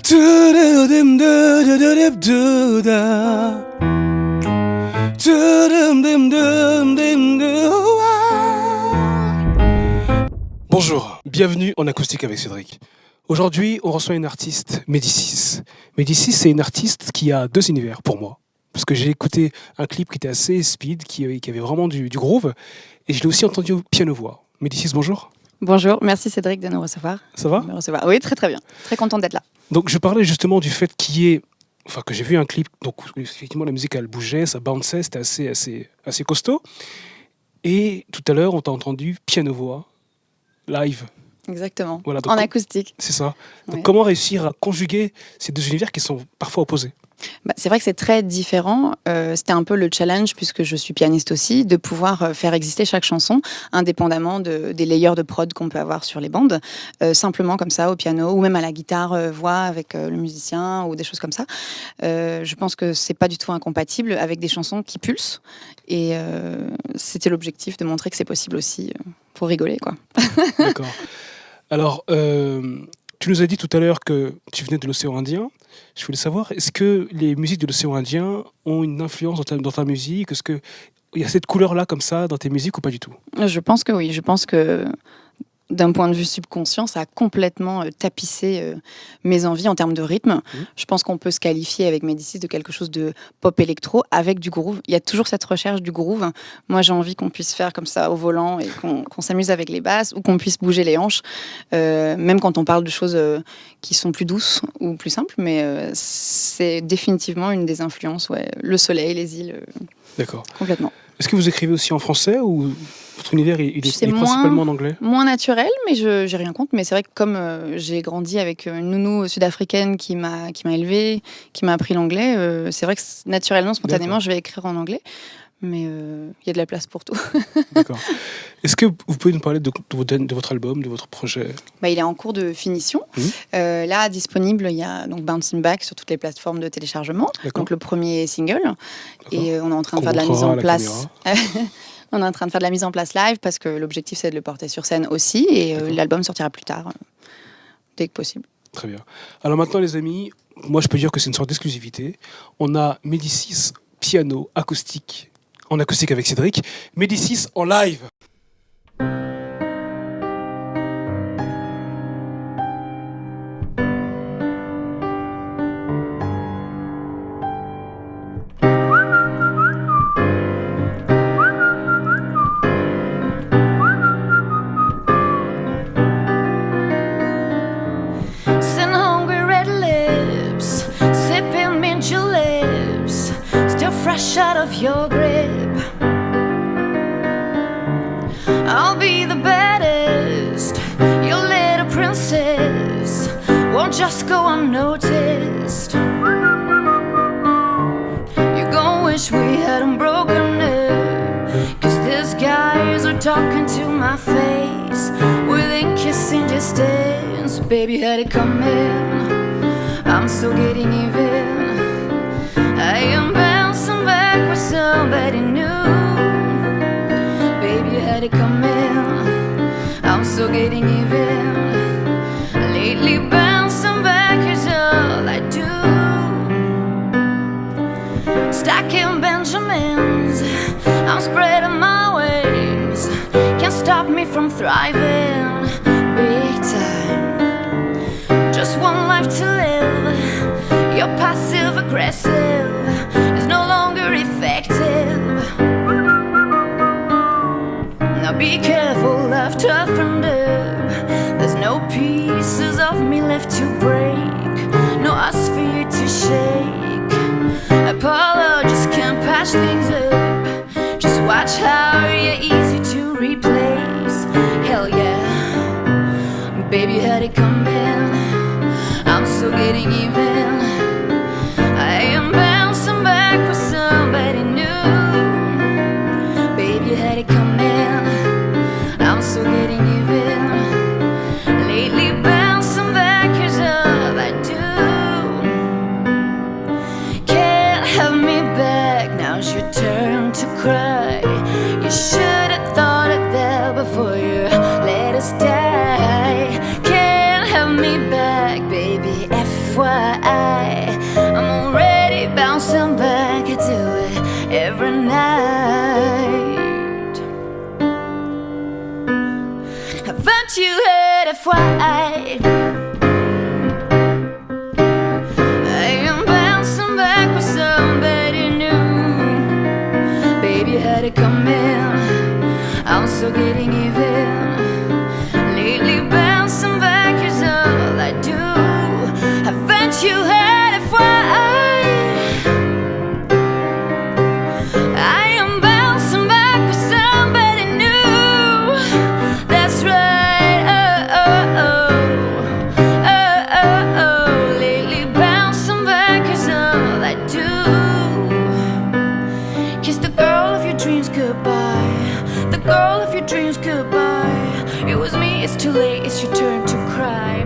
Bonjour, bienvenue en acoustique avec Cédric. Aujourd'hui, on reçoit une artiste, Médicis. Médicis, c'est une artiste qui a deux univers pour moi. Parce que j'ai écouté un clip qui était assez speed, qui avait vraiment du groove. Et je l'ai aussi entendu au piano-voix. Médicis, bonjour. Bonjour, merci Cédric de nous recevoir. Ça va ? Oui, très très bien. Très contente d'être là. Donc je parlais justement du fait que j'ai vu un clip, donc effectivement la musique elle bougeait, ça bounçait, c'était assez costaud. Et tout à l'heure, on t'a entendu piano-voix, live. Exactement, Voilà, donc, en acoustique. C'est ça. Donc Ouais. comment réussir à conjuguer ces deux univers qui sont parfois opposés ? C'est vrai que c'est très différent. C'était un peu le challenge, puisque je suis pianiste aussi, de pouvoir faire exister chaque chanson indépendamment des layers de prod qu'on peut avoir sur les bandes, simplement comme ça au piano ou même à la guitare voix avec le musicien ou des choses comme ça. Je pense que c'est pas du tout incompatible avec des chansons qui pulsent, et c'était l'objectif de montrer que c'est possible aussi pour rigoler, quoi. D'accord. Alors, tu nous as dit tout à l'heure que tu venais de l'océan Indien. Je voulais savoir, est-ce que les musiques de l'océan Indien ont une influence dans ta musique ? Est-ce qu'il y a cette couleur-là comme ça dans tes musiques ou pas du tout ? Je pense que oui. Je pense que d'un point de vue subconscient, ça a complètement tapissé mes envies en termes de rythme. Je pense qu'on peut se qualifier avec Médicis de quelque chose de pop électro avec du groove. Il y a toujours cette recherche du groove. Moi, j'ai envie qu'on puisse faire comme ça au volant et qu'on s'amuse avec les basses ou qu'on puisse bouger les hanches, même quand on parle de choses qui sont plus douces ou plus simples. Mais c'est définitivement une des influences. Ouais. Le soleil, les îles, D'accord. complètement. Est-ce que vous écrivez aussi en français ou votre univers il est principalement en anglais ? Moins naturel, mais je j'ai rien contre. Mais c'est vrai que comme j'ai grandi avec une nounou sud-africaine qui m'a élevée, qui m'a appris l'anglais, c'est vrai que naturellement, spontanément, D'accord. je vais écrire en anglais. Mais il y a de la place pour tout. D'accord. Est-ce que vous pouvez nous parler de votre album, de votre projet ? Il est en cours de finition. Là, disponible, il y a donc Bouncing Back sur toutes les plateformes de téléchargement. D'accord. Donc le premier single. D'accord. Et on est en train de Qu'on faire de la mise montrera à en la place. On est en train de faire de la mise en place live parce que l'objectif, c'est de le porter sur scène aussi. Et D'accord. l'album sortira plus tard, dès que possible. Très bien. Alors maintenant, les amis, moi je peux dire que c'est une sorte d'exclusivité. On a Médicis piano acoustique, en acoustique avec Cédric. Médicis en live. Send hungry red lips, sipping mint juleps, still fresh out of your grip. I'll be the baddest, your little princess, won't just go unnoticed. You're gonna wish we hadn't broken up, 'cause these guys are talking to my face within kissing distance. Baby, had it coming, I'm still getting even. I am bouncing back with somebody new. Baby, you had it coming, I'm still getting even. Lately bouncing back is all I do. Stacking Benjamins, I'm spreading my wings. Can't stop me from thriving, big time. Just one life to live. Your passive aggressive is no longer effective. Now be careful, I've toughened up. There's no pieces of me left to break, no ice for you to shake. Apologies can't patch things up. Just watch how you're easy to replace. Hell yeah, baby, you had it coming, I'm still getting even. I am bouncing back with somebody new. Baby, you had it coming, I'm still getting even. Lately bouncing back is all I do. Can't have me back, now's your turn to cry. You should have thought of that before you let us die. Can't have me back, baby, FY. haven't you heard of why I am bouncing back with somebody new? Baby, you had to come in, I'm still getting even. Lately bouncing back is all I do. Haven't you heard of why I am bouncing back with somebody new? That's right, lately bouncing back is all I do. Kiss the girl of your dreams goodbye, the girl of your dreams goodbye. It was me, it's too late, it's your turn to cry.